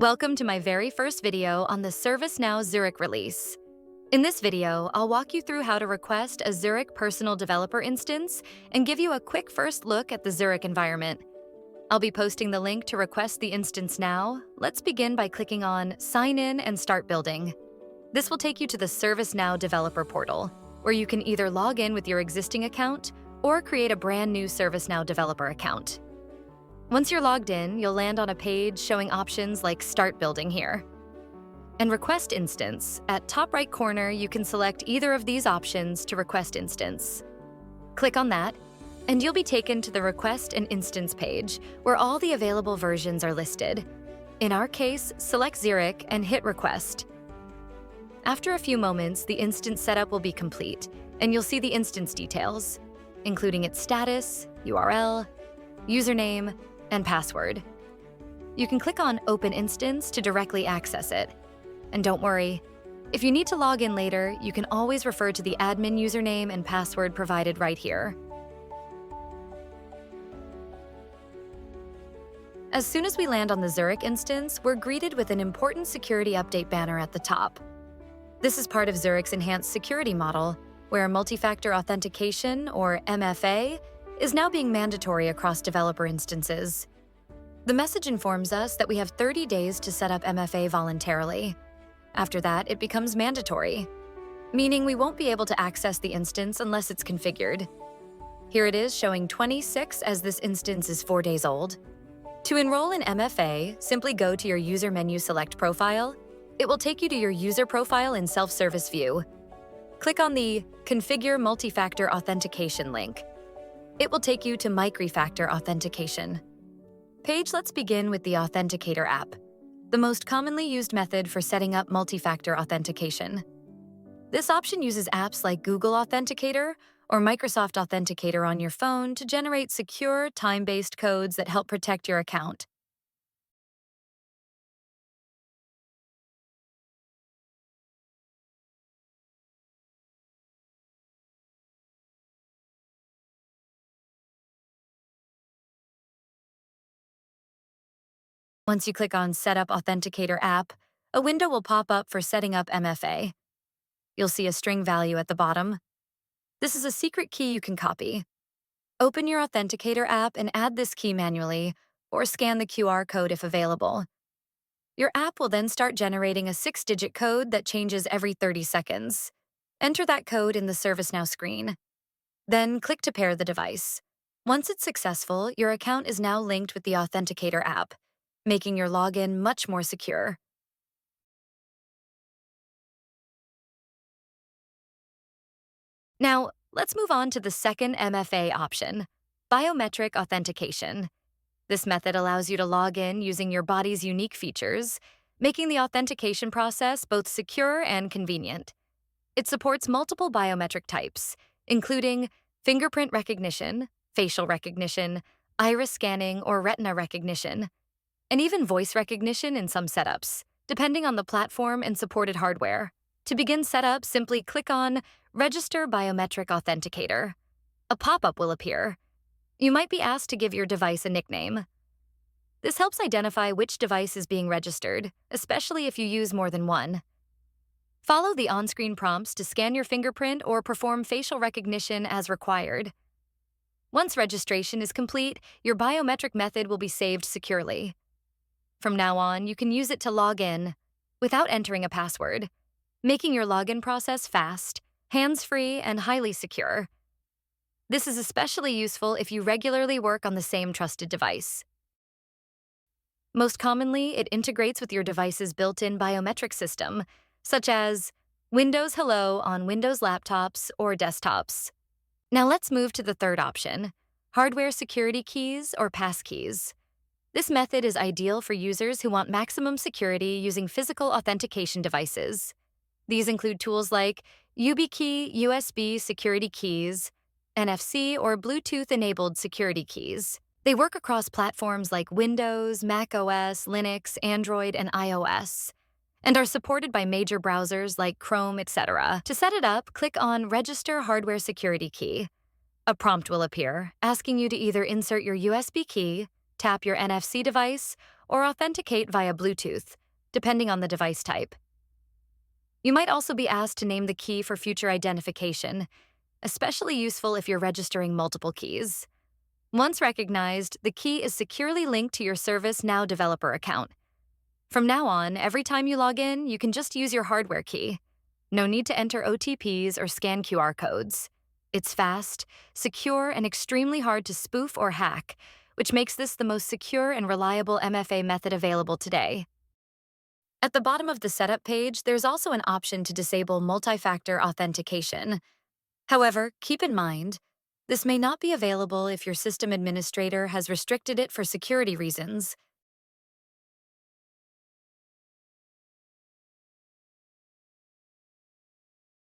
Welcome to my very first video on the ServiceNow Zurich Release. In this video, I'll walk you through how to request a Zurich Personal Developer Instance and give you a quick first look at the Zurich environment. I'll be posting the link to request the instance now. Let's begin by clicking on Sign In and Start Building. This will take you to the ServiceNow Developer Portal, where you can either log in with your existing account or create a brand new ServiceNow Developer account. Once you're logged in, you'll land on a page showing options like Start Building here. And Request Instance, at top right corner, you can select either of these options to request instance. Click on that, and you'll be taken to the Request an Instance page, where all the available versions are listed. In our case, select Zurich and hit Request. After a few moments, the instance setup will be complete, and you'll see the instance details, including its status, URL, username, and password. You can click on Open Instance to directly access it. And don't worry, if you need to log in later, you can always refer to the admin username and password provided right here. As soon as we land on the Zurich instance, we're greeted with an important security update banner at the top. This is part of Zurich's enhanced security model, where multi-factor authentication, or MFA, is now being mandatory across developer instances. The message informs us that we have 30 days to set up MFA voluntarily. After that, it becomes mandatory, meaning we won't be able to access the instance unless it's configured. Here it is showing 26 as this instance is 4 days old. To enroll in MFA, simply go to your user menu, select Profile. It will take you to your user profile in self-service view. Click on the Configure Multi-Factor Authentication link. It will take you to multi-factor authentication page. Let's begin with the Authenticator app, the most commonly used method for setting up multi-factor authentication. This option uses apps like Google Authenticator or Microsoft Authenticator on your phone to generate secure, time-based codes that help protect your account. Once you click on Set Up Authenticator app, a window will pop up for setting up MFA. You'll see a string value at the bottom. This is a secret key you can copy. Open your Authenticator app and add this key manually, or scan the QR code if available. Your app will then start generating a 6-digit code that changes every 30 seconds. Enter that code in the ServiceNow screen. Then click to pair the device. Once it's successful, your account is now linked with the Authenticator app, making your login much more secure. Now, let's move on to the second MFA option, biometric authentication. This method allows you to log in using your body's unique features, making the authentication process both secure and convenient. It supports multiple biometric types, including fingerprint recognition, facial recognition, iris scanning, or retina recognition, and even voice recognition in some setups, depending on the platform and supported hardware. To begin setup, simply click on Register Biometric Authenticator. A pop-up will appear. You might be asked to give your device a nickname. This helps identify which device is being registered, especially if you use more than one. Follow the on-screen prompts to scan your fingerprint or perform facial recognition as required. Once registration is complete, your biometric method will be saved securely. From now on, you can use it to log in without entering a password, making your login process fast, hands-free, and highly secure. This is especially useful if you regularly work on the same trusted device. Most commonly, it integrates with your device's built-in biometric system, such as Windows Hello on Windows laptops or desktops. Now let's move to the third option, hardware security keys or passkeys. This method is ideal for users who want maximum security using physical authentication devices. These include tools like YubiKey USB security keys, NFC or Bluetooth-enabled security keys. They work across platforms like Windows, Mac OS, Linux, Android, and iOS, and are supported by major browsers like Chrome, etc. To set it up, click on Register Hardware Security Key. A prompt will appear, asking you to either insert your USB key, tap your NFC device, or authenticate via Bluetooth, depending on the device type. You might also be asked to name the key for future identification, especially useful if you're registering multiple keys. Once recognized, the key is securely linked to your ServiceNow developer account. From now on, every time you log in, you can just use your hardware key. No need to enter OTPs or scan QR codes. It's fast, secure, and extremely hard to spoof or hack, which makes this the most secure and reliable MFA method available today. At the bottom of the setup page, there's also an option to disable multi-factor authentication. However, keep in mind, this may not be available if your system administrator has restricted it for security reasons.